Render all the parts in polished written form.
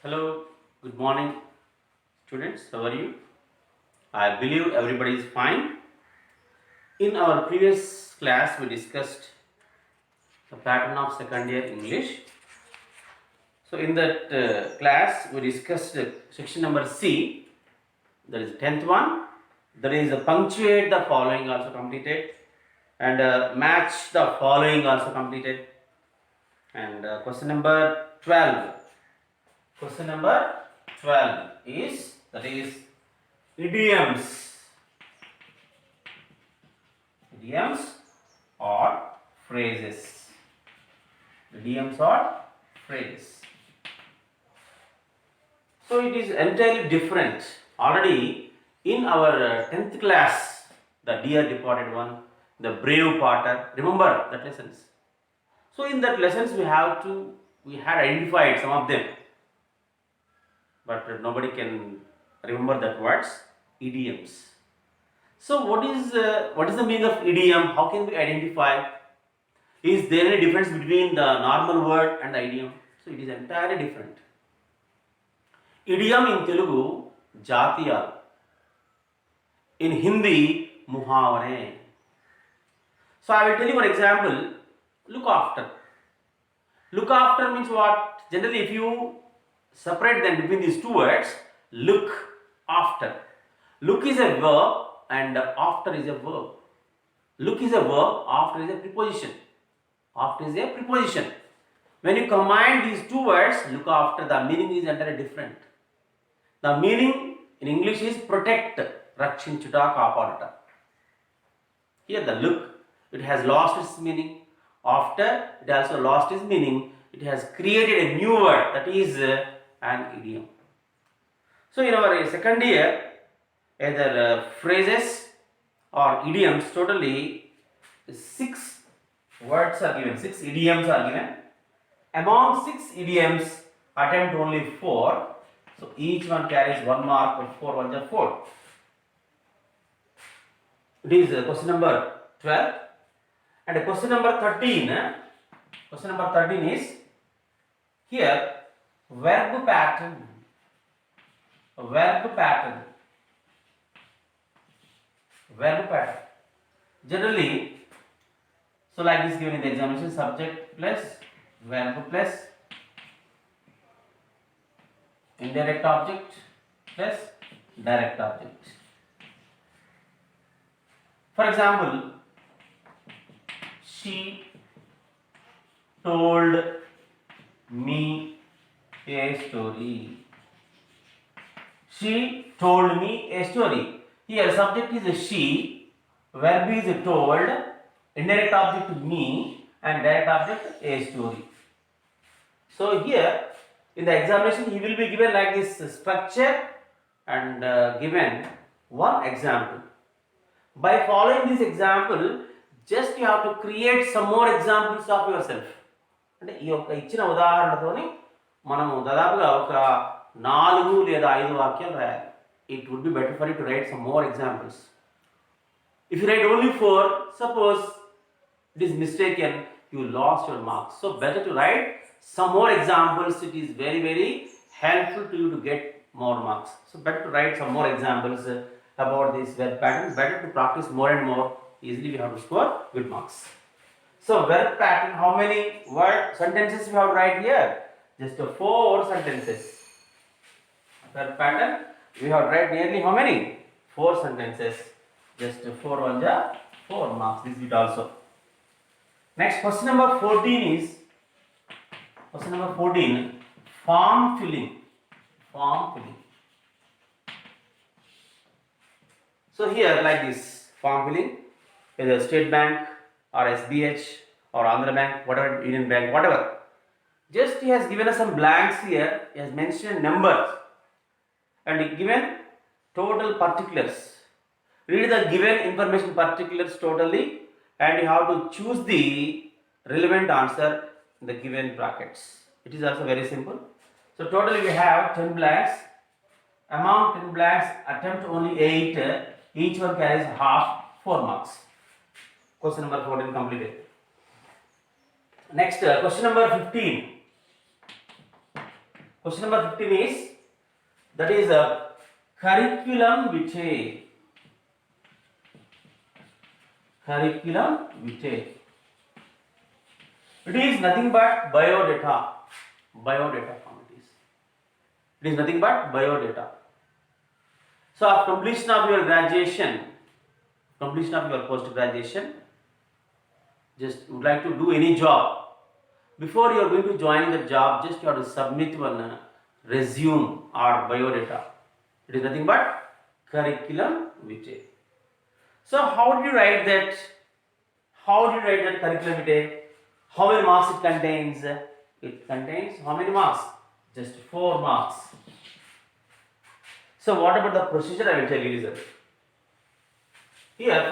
Hello, good morning, students. How are you? I believe everybody is fine. In our previous class, we discussed the pattern of second year English. So, in that class, we discussed section number C, that is 10th one. That is punctuate the following also completed, and match the following also completed. And question number 12. Question number 12 is that is idioms. Idioms or phrases. Idioms or phrases. So it is entirely different. Already in our 10th class, the dear departed one, the brave Potter, remember that lessons. So in that lessons we had identified some of them, but nobody can remember that words, idioms. So what is the meaning of idiom? How can we identify? Is there any difference between the normal word and the idiom? So it is entirely different. Idiom in Telugu జాతీయాలు, in Hindi muhavare. So I will tell you one example. Look after. Look after means what? Generally, if you separate them between these two words, look after. Look is a verb and after is a verb. Look is a verb, after is a preposition. After is a preposition. When you combine these two words, look after, the meaning is entirely different. The meaning in English is protect, rakshinchuta, kaapaduta. Here the look, it has lost its meaning. After, it also lost its meaning. It has created a new word, that is an idiom. So in our second year, either phrases or idioms, totally 6 words are given, 6 idioms are given. Among 6 idioms, attempt only 4. So each one carries 1 mark of 4, 1 is 4. It is question number 12. And question number 13. Question number 13 is here verb pattern. Verb pattern. Verb pattern. Generally, so like this given in the examination, subject plus verb plus indirect object plus direct object. For example, she told me a story. She told me a story. Here subject is a she, verb is told, indirect object me, and direct object a story. So here in the examination he will be given like this structure and given one example. By following this example, just you have to create some more examples of yourself. అంటే ఈ యొక్క ఇచ్చిన ఉదాహరణతోని మనము దాదాపుగా ఒక 4 లేదా 5 వాక్యాలు రాయాలి. It would be better for you to write some more examples. If you write only 4, suppose it is mistaken, you lost your marks. So better to write some more examples. It is very, very helpful to you to get more marks. So better to write some more examples about this verb pattern. Better to practice more and more. Easily we have to score good marks. So verb pattern, how many word sentences we have to write here? Just 4 sentences. Verb pattern, we have to write nearly how many? 4 sentences. Just 4 1 4 marks. This bit also. Next, question number 14 is form filling. Form filling. So here like this, form filling, either State Bank or SBH or Andhra Bank, whatever, Union Bank, whatever. Just he has given us some blanks here. He has mentioned numbers and given total particulars. Read the given information particulars totally, and you have to choose the relevant answer in the given brackets. It is also very simple. So totally we have 10 blanks. Among 10 blanks, attempt only 8. Each one carries half, 4 marks. Question number 14 completed. Next, question number 15. Question number 15 is, that is a curriculum vitae. Curriculum vitae. It is nothing but biodata. Biodata form it is. It is nothing but biodata. So after completion of your graduation, completion of your post graduation, just would like to do any job. Before you are going to join the job, just you have to submit one resume or biodata. It is nothing but curriculum vitae. So how do you write that? How do you write that curriculum vitae? How many marks it contains? It contains how many marks? Just 4 marks. So what about the procedure? I will tell you. Here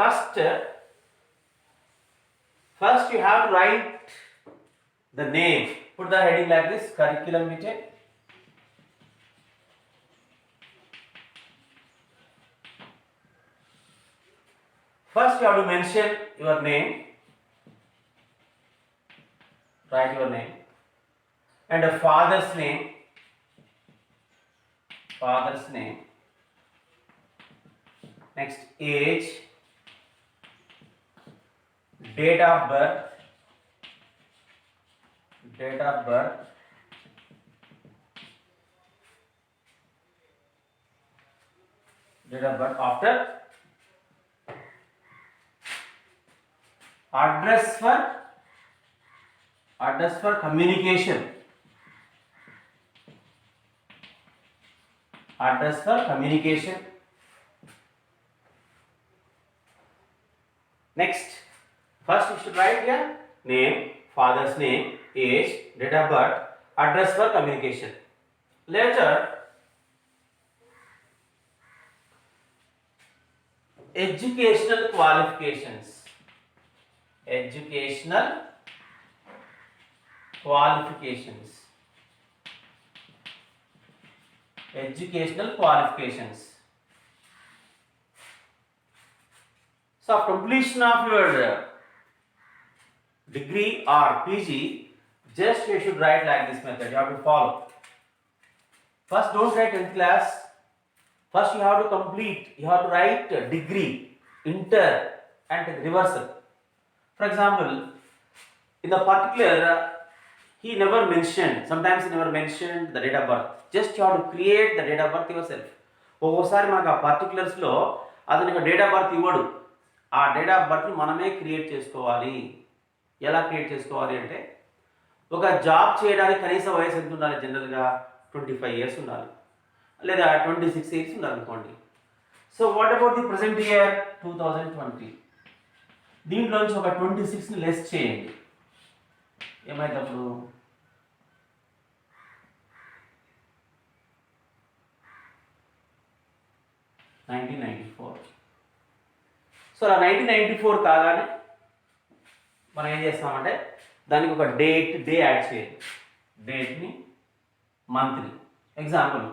first you have to write the name. Put the heading like this: curriculum vitae. First you have to mention your name. Write your name and a father's name. Father's name. Next, age, date of birth, date of birth, date of birth. After, address for communication. Address for communication. Next, first you should write your name, father's name, age, date of birth, address for communication. Later, educational qualifications. Educational qualifications. Educational qualifications. So, completion of your degree or PG, just you should write like this method. You have to follow. First, don't write 10th class. First, you have to complete. You have to write degree, inter, and reversal. For example, in the particular, he never mentioned. Sometimes he never mentioned the date of birth. Just you have to create the date of birth yourself. ఒక్కోసారి మనకు ఆ పర్టికులర్స్లో అతనికి date of birth ఇవ్వడు. ఆ date of బర్త్ని మనమే create చేసుకోవాలి. ఎలా create చేసుకోవాలి అంటే, ఒక జాబ్ చేయడానికి కనీస వయసు ఎంత ఉండాలి? జనరల్గా 25 years ఉండాలి, లేదా 26 years ఉండాలి అనుకోండి. So what about the present year 2020? దీంట్లోంచి ఒక 26ని లెస్ చేయండి. ఏమైతే అప్పుడు 1994. సో ఆ 1994 కాగానే మనం ఏం చేస్తామంటే దానికి ఒక డే యాడ్ చేయాలి. డేట్ని, మంత్ని. Example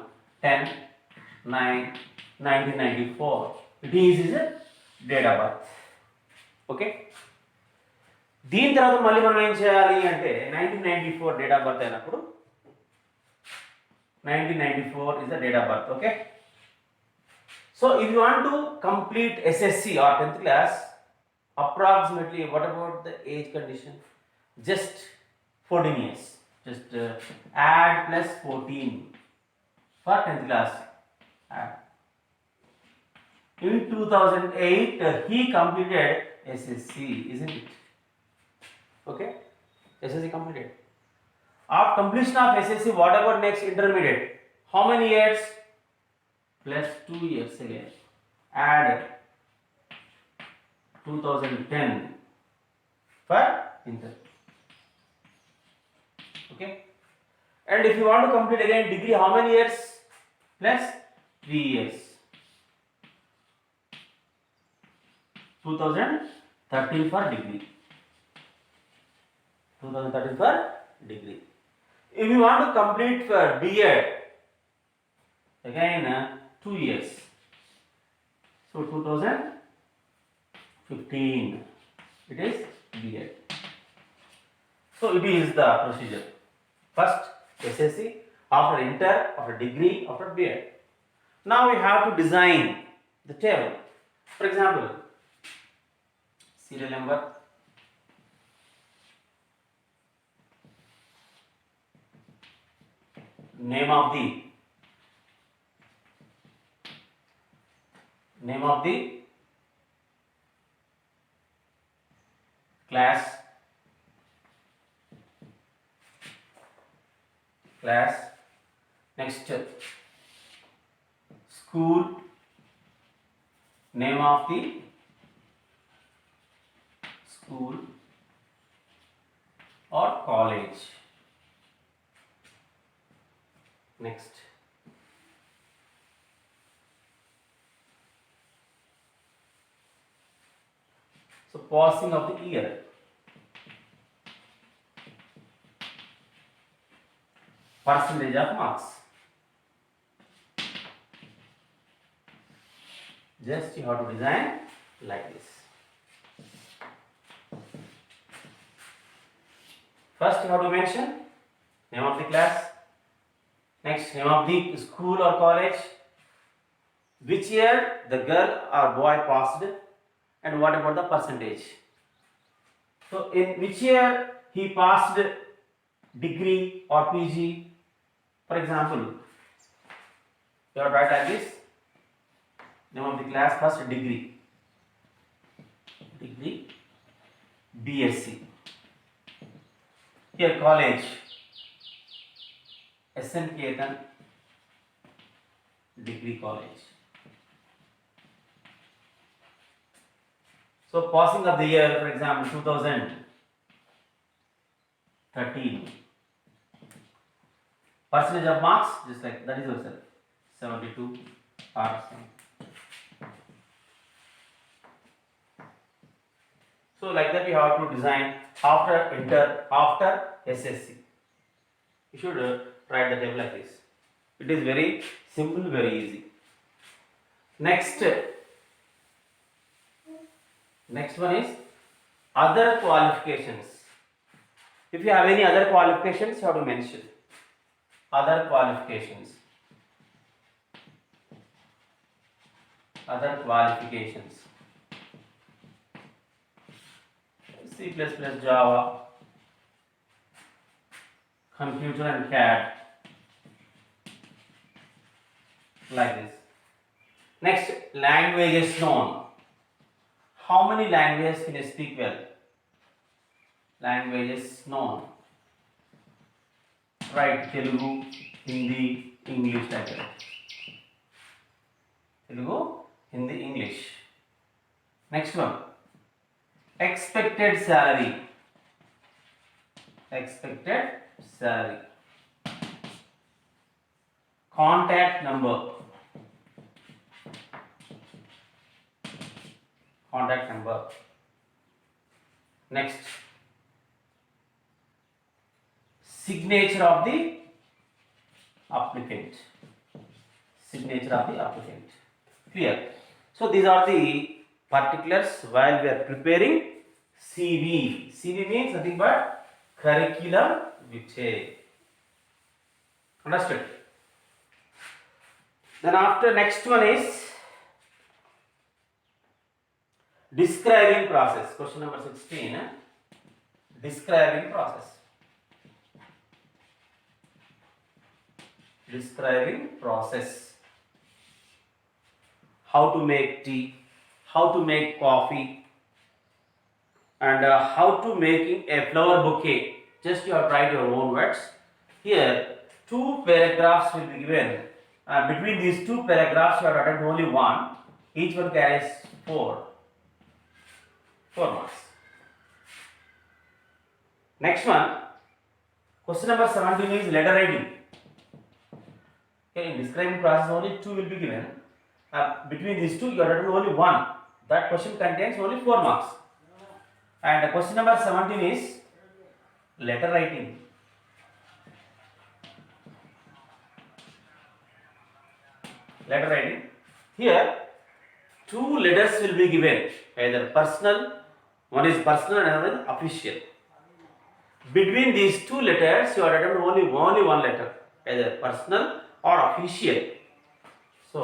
10/9/1994. It is date of birth. Okay, దీని తర్వాత మళ్ళీ మనం ఏం చేయాలి అంటే 1994 డేట్ ఆఫ్ బర్త్ అయినప్పుడు 1994 is the date of birth. Okay, so if you want to complete SSC or 10th class, approximately what about the age condition? Just 14 years. Just add plus 14 for 10th class. Add. In 2008 he completed SSC, isn't it? Okay, SSC completed. After completion of SSC, what about next intermediate? How many years? Plus 2 years again. Add 2010 for inter. Okay. And if you want to complete again degree, how many years? Plus 3 years. 2013 for degree. 2013 for degree. If you want to complete for B.Ed, again 2 years. So 2015 it is B.Ed. So it is the procedure. First SSC, after inter, after degree, after BEd. Now we have to design the table. For example, serial number, name of the class, next school, name of the school or college, next so passing of the year, percentage of marks. Just you have to design like this. First you have to mention name of the class, next name of the school or college, which year the girl or boy passed, and what about the percentage. So in which year he passed degree or PG. For example, you have to write like this, name of the class, first degree, BSc. Here college, SN Ketan Degree College. So passing of the year, for example, 2013. Percentage of marks, just like that is also 72 or something. So like that we have to design after inter, after SSC. You should write the table like this. It is very simple, very easy. Next one is other qualifications. If you have any other qualifications, you have to mention other qualifications. C++, Java, computer and CAD, like this. Next, languages known. How many languages can you speak well? Languages known. Right, Telugu, Hindi, English, like that. Telugu, Hindi, English. Next one. Expected salary. Contact number. Next, signature of the applicant. Clear? So these are the particulars while we are preparing CV. CV means nothing but curriculum vitae. Understood? Then after, next one is describing process. Question number 16. Describing process. How to make tea, how to make coffee, and how to making a flower bouquet. Just you have tried your own words. Here, 2 paragraphs will be given. Between these 2 paragraphs, you have written only one. Each one carries 4 marks. Next one, question number 17 is letter writing. Okay, in describing process, only 2 will be given. Between these 2, you have written only one. That question contains only 4 marks. And question number 17 is letter writing. Here, 2 letters will be given, either personal, one is personal and another is official. Between these 2 letters, you have written only one letter. either personal or official. So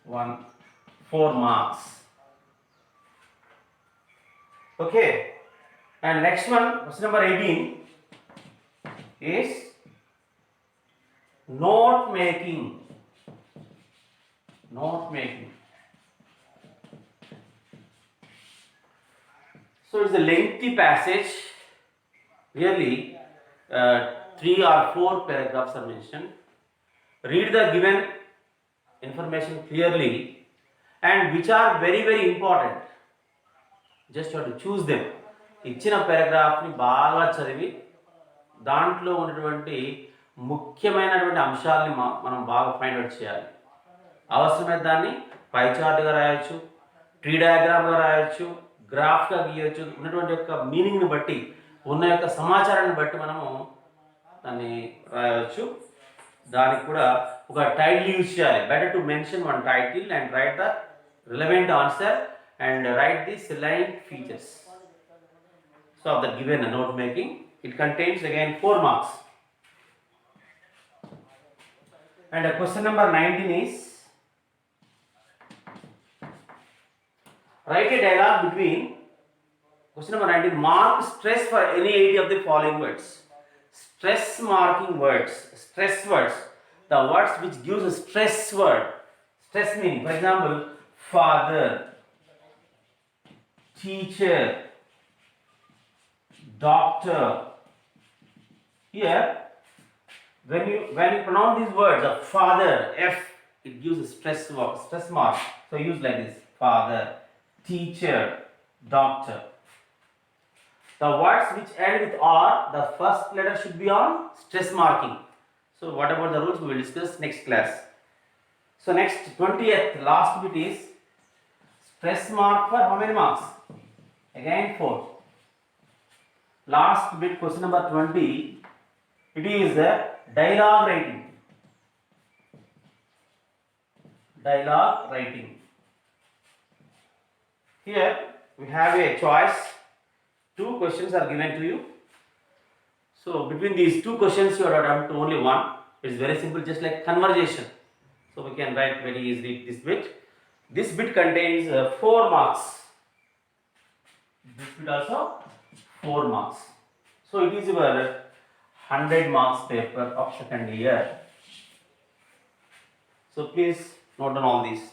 4 marks. Okay. And next one, question number 18 is note making. Note making. So it's a lengthy passage. Really, 3 or 4 paragraphs are mentioned. Read the given information clearly and which are very very important. Just you have to choose them. ఇచ్చిన పారాగ్రాఫ్ని బాగా చదివి దాంట్లో ఉన్నటువంటి ముఖ్యమైనటువంటి అంశాలని మనం బాగా find out చేయాలి. అవసరమైన దాన్ని పై చార్ట్గా రాయొచ్చు, ట్రీ డయాగ్రామ్గా రాయొచ్చు, గ్రాఫ్గా గీయొచ్చు. ఉన్నటువంటి యొక్క మీనింగ్ని బట్టి, ఉన్న యొక్క సమాచారాన్ని బట్టి మనము దాన్ని రాయవచ్చు. దానికి కూడా ఒక టైటిల్ యూజ్ చేయాలి. Better to mention one title and right the relevant answer and write the salient features. So of the given note making, it contains again 4 marks. And question number 19 is write a dialogue between question number 19. Mark stress for any 80 of the following words. Stress marking words, stress words, the words which gives a stress word, stress meaning. For example, father, teacher, doctor. Here, when you pronounce these words of father, F, it gives a stress mark. So use like this: father, teacher, doctor. The words which end with R, the first letter should be on stress marking. So what about the rules we will discuss next class. So next 20th last bit is stress mark for how many marks? Again 4. Last bit, question number 20. It is dialogue writing. Dialogue writing. Here we have a choice. 2 questions are given to you. So between these 2 questions you are attempt only one. It's very simple, just like conversation. So we can write very easily this bit. This bit contains 4 marks. This bit also 4 marks. So it is your 100 marks paper of second year. So please note down all these.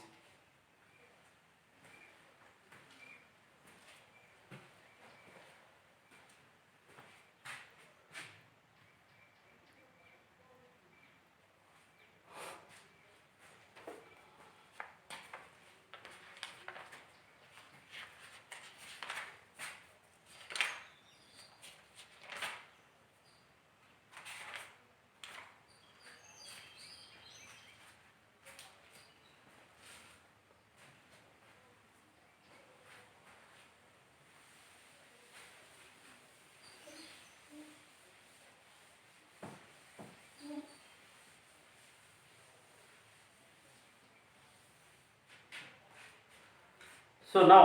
So now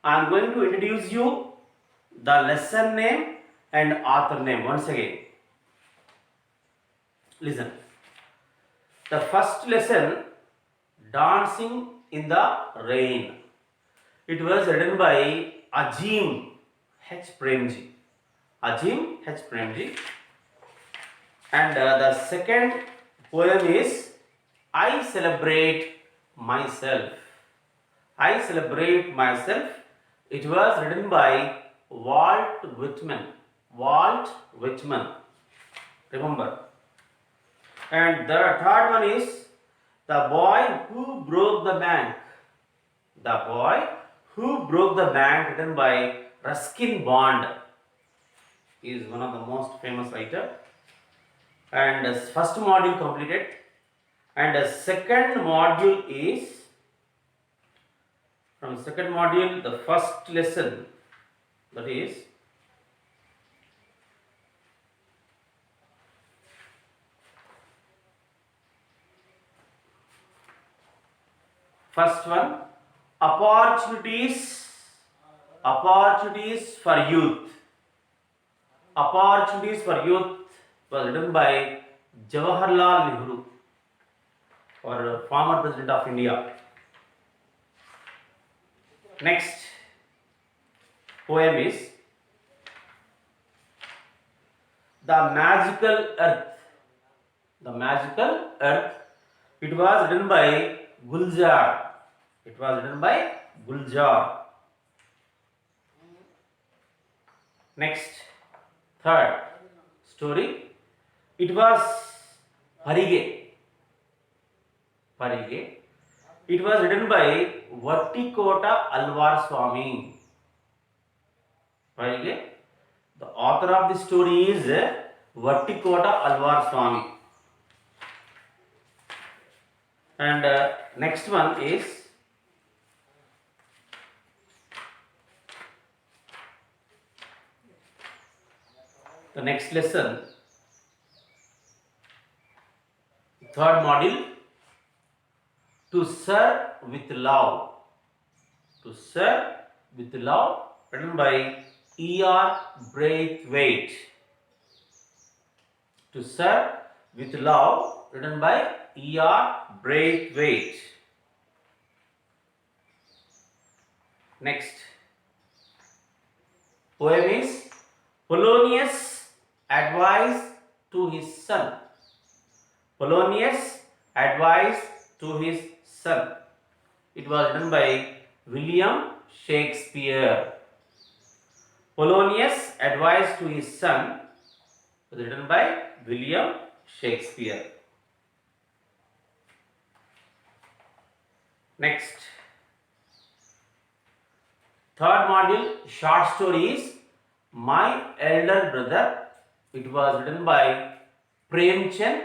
I am going to introduce you the lesson name and author name once again. Listen. The first lesson, Dancing in the Rain. It was written by Azim H. Premji. Azim H. Premji. And the second poem is I Celebrate Myself. I Celebrate Myself. It was written by Walt Whitman. Walt Whitman. Remember. And the third one is The Boy Who Broke the Bank. The Boy Who Broke the Bank, written by Ruskin Bond. He is one of the most famous writer. And the first module completed. And the second module is, from second module, the first lesson, that is first one, opportunities for youth. Opportunities for Youth was written by Jawaharlal Nehru, or former President of India. Next poem is The Magical Earth. The Magical Earth. It was written by Gulzar. It was written by Gulzar. Next, third story. It was Parige. Parige. It was written by Vattikota Alvar Swami. Parige. The author of the story is Vattikota Alvar Swami. And next one is the next lesson, third module, To Serve with Love. To Serve with Love, written by E.R. Braithwaite. To Serve with Love, written by E.R. Braithwaite. Next poem is Polonius' Advice to his son. Polonius' Advice to his son. It was written by William Shakespeare. Polonius' Advice to his son was written by William Shakespeare. Next, third module, short stories, My Elder Brother. It was written by Premchand.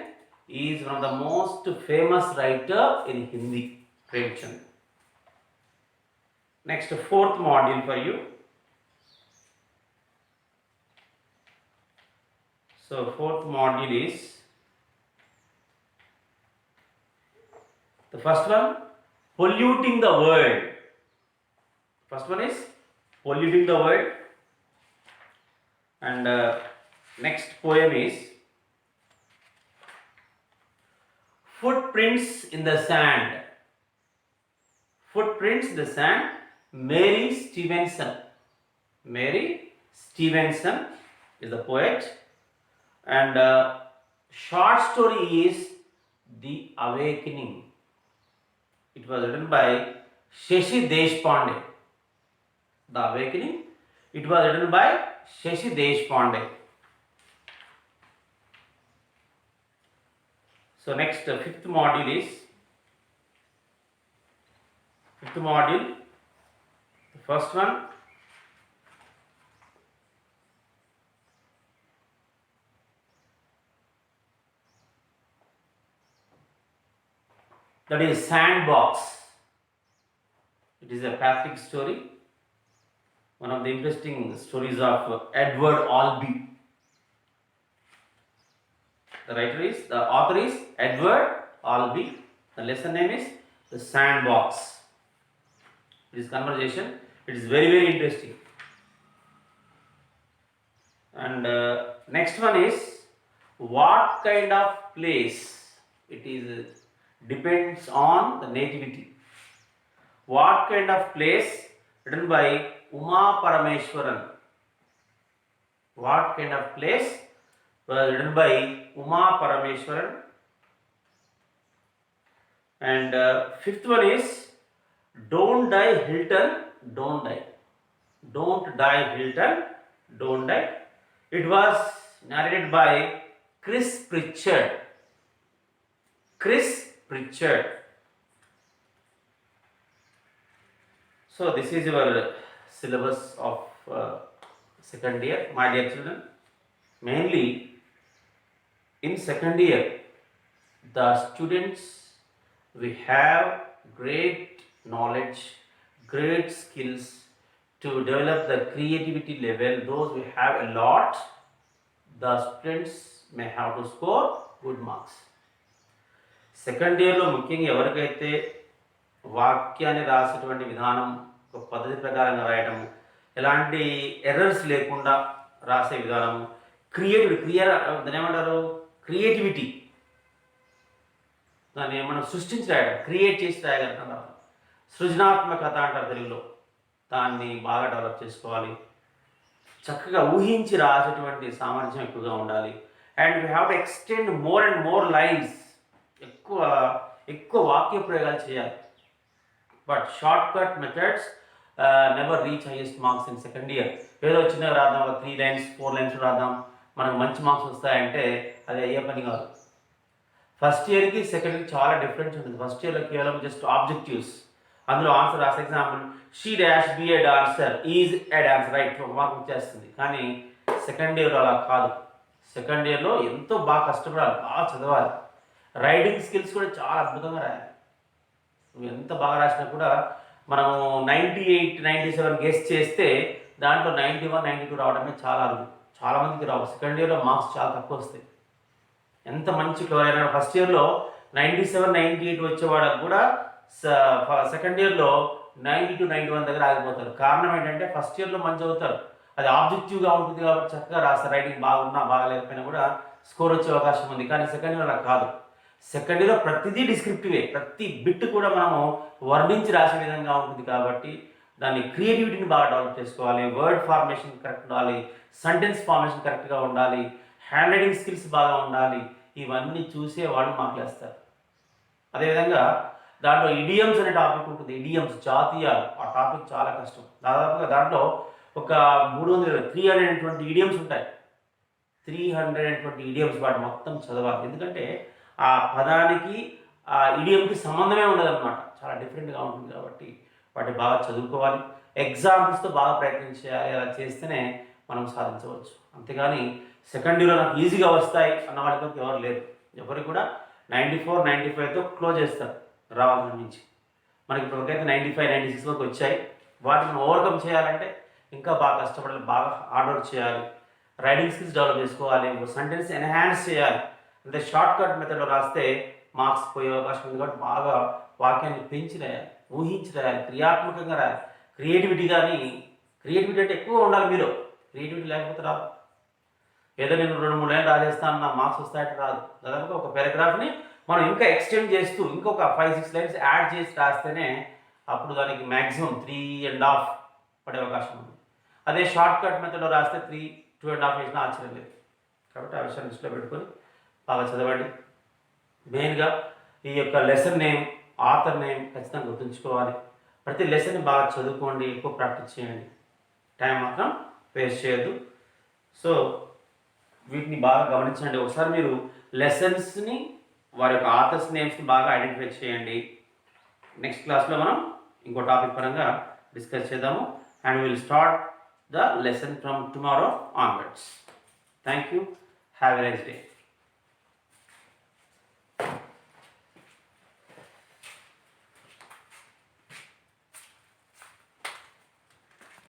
He is one of the most famous writer in Hindi. Premchand. Next, fourth module for you. So, fourth module is the first one, polluting the world. First one is polluting the world. And next poem is Footprints in the Sand. Footprints in the Sand, Mary Stevenson. Mary Stevenson is the poet. And short story is The Awakening. It was written by Shashi Deshpande. The Awakening. It was written by Shashi Deshpande. So next, fifth module is the first one, that is Sandbox. It is a Catholic story, one of the interesting stories of Edward Albee. The author is Edward Albee. The lesson name is The Sandbox. It is conversation. It is very, very interesting. And next one is what kind of place. It is depends on the nativity. What kind of place, written by Uma Parameshwaran. What kind of place was written by Uma Parameshwaran. And fifth one is Don't Die Hilton, Don't Die. Don't Die Hilton, Don't Die. It was narrated by Chris Pritchard. Chris Pritchard. So this is your syllabus of second year, my dear children. Mainly in second year, the students, we have great knowledge, great skills to develop the creativity level. Those we have a lot, the students may have to score good marks. Second ఇయర్లో ముఖ్యంగా ఎవరికైతే వాక్యాన్ని రాసేటువంటి విధానం ఒక పద్ధతి ప్రకారంగా రాయటము, ఎలాంటి errors లేకుండా రాసే విధానము, దాన్ని ఏమంటారు, క్రియేటివిటీ, దాన్ని మనం సృష్టించి రాయడం, క్రియేట్ చేసి రాయగలుగుతాం. సృజనాత్మకత అంటారు తెలుగులో. దాన్ని బాగా డెవలప్ చేసుకోవాలి. చక్కగా ఊహించి రాసేటువంటి సామర్థ్యం ఎక్కువగా ఉండాలి. And we have to extend more and more lines, ఎక్కువ వాక్య ప్రయోగాలు చేయాలి. But short cut methods never reach highest marks in second year. ఏదో చిన్నగా రాద్దాం, 3 లైన్స్ 4 లైన్స్ రాద్దాం, మనకు మంచి మార్క్స్ వస్తాయంటే అది అయ్యే పని కాదు. ఫస్ట్ ఇయర్కి సెకండ్ ఇయర్కి చాలా డిఫరెన్స్ ఉంటుంది. ఫస్ట్ ఇయర్లో కేవలం జస్ట్ ఆబ్జెక్టివ్స్, అందులో ఆన్సర్ రాస్తే example she dash be a dancer is a dancer, right, ఒక మార్క్ వచ్చేస్తుంది. కానీ సెకండ్ ఇయర్ అలా కాదు. సెకండ్ ఇయర్లో ఎంతో బాగా కష్టపడాలి, బాగా చదవాలి. రైటింగ్ స్కిల్స్ కూడా చాలా అద్భుతంగా రాయాలి. నువ్వు ఎంత బాగా రాసినా కూడా మనము 98, 97 గెస్ చేస్తే దాంట్లో 91, 92 రావడమే చాలా అరుదు. చాలామందికి రావు. సెకండ్ ఇయర్లో మార్క్స్ చాలా తక్కువ వస్తాయి. ఎంత మంచి అయినా ఫస్ట్ ఇయర్లో 97, 98 వచ్చేవాళ్ళకి కూడా సెకండ్ ఇయర్లో 90 to 91 దగ్గర ఆగిపోతారు. కారణం ఏంటంటే ఫస్ట్ ఇయర్లో మంచి అవుతారు, అది ఆబ్జెక్టివ్గా ఉంటుంది కాబట్టి చక్కగా రాస్తారు. రైటింగ్ బాగున్నా బాగాలేకపోయినా కూడా స్కోర్ వచ్చే అవకాశం ఉంది. కానీ సెకండ్ ఇయర్ అలా కాదు. సెకండ్ ఇయర్లో ప్రతిదీ డిస్క్రిప్టివే, ప్రతి బిట్ కూడా మనము వర్ణించి రాసే విధంగా ఉంటుంది కాబట్టి దాన్ని క్రియేటివిటీని బాగా డెవలప్ చేసుకోవాలి. వర్డ్ ఫార్మేషన్ కరెక్ట్ ఉండాలి, సెంటెన్స్ ఫార్మేషన్ కరెక్ట్గా ఉండాలి, హ్యాండ్ రైటింగ్ స్కిల్స్ బాగా ఉండాలి. ఇవన్నీ చూసే వాళ్ళు మార్కులేస్తారు. అదేవిధంగా దాంట్లో ఇడియమ్స్ అనే టాపిక్ ఉంటుంది. ఇడియమ్స్, జాతీయాలు, ఆ టాపిక్ చాలా కష్టం. దాదాపుగా దాంట్లో ఒక 320 ఇడియమ్స్ ఉంటాయి. 320 ఇడియమ్స్, వాటి మొత్తం చదవాలి. ఎందుకంటే ఆ పదానికి ఆ ఇడియంకి సంబంధమే ఉండదన్నమాట, చాలా డిఫరెంట్గా ఉంటుంది కాబట్టి వాటి బాగా చదువుకోవాలి. ఎగ్జాంపుల్స్తో బాగా ప్రయత్నం చేయాలి. అలా చేస్తేనే మనం సాధించవచ్చు. అంతేగాని సెకండ్ ఇయర్లో నాకు ఈజీగా వస్తాయి అన్న వాళ్ళకి ఎవరు లేరు. ఎవరికి కూడా 94, 95తో క్లోజ్ చేస్తారు రావాలని మించి. మనకి ఇప్పటికైతే 95, 96 వరకు వచ్చాయి. వాటిని మనం ఓవర్కమ్ చేయాలంటే ఇంకా బాగా కష్టపడాలి, బాగా హార్డ్ వర్క్ చేయాలి, రైటింగ్ స్కిల్స్ డెవలప్ చేసుకోవాలి, సెంటెన్స్ ఎన్హాన్స్ చేయాలి. అంటే షార్ట్ కట్ మెథడ్లో రాస్తే మార్క్స్ పోయే అవకాశం ఉంది కాబట్టి బాగా వాక్యాన్ని పెంచి రాయాలి, ఊహించి రాయాలి, క్రియాత్మకంగా రాయాలి. క్రియేటివిటీ అంటే ఎక్కువ ఉండాలి మీలో. క్రియేటివిటీ లేకపోతే రాదు. ఏదో నేను 2-3 లైన్లు రాజేస్తాను నా మార్క్స్ వస్తాయంటే రాదు. దాదాపుగా ఒక పారాగ్రాఫ్ని మనం ఇంకా ఎక్స్టెండ్ చేస్తూ ఇంకొక 5-6 లైన్స్ యాడ్ చేసి రాస్తేనే అప్పుడు దానికి మ్యాక్సిమం 3.5 పడే అవకాశం ఉంది. అదే షార్ట్ కట్ మెథడ్లో రాస్తే 3, 2.5 వేసినా ఆశ్చర్యం లేదు. కాబట్టి ఆ విషయాన్ని దృష్టిలో పెట్టుకొని బాగా చదవండి. మెయిన్గా ఈ యొక్క లెసన్ నేమ్, ఆథర్ నేమ్ ఖచ్చితంగా గుర్తుంచుకోవాలి. ప్రతి లెసన్ని బాగా చదువుకోండి, ఎక్కువ ప్రాక్టీస్ చేయండి, టైం మాత్రం వేస్ట్ చేయొద్దు. సో వీటిని బాగా గమనించండి. ఒకసారి మీరు లెసన్స్ని, వారి యొక్క ఆథర్స్ నేమ్స్ని బాగా ఐడెంటిఫై చేయండి. నెక్స్ట్ క్లాస్లో మనం ఇంకో టాపిక్ పరంగా డిస్కస్ చేద్దాము. And will start the lesson from tomorrow onwards. Thank you. Have a nice day.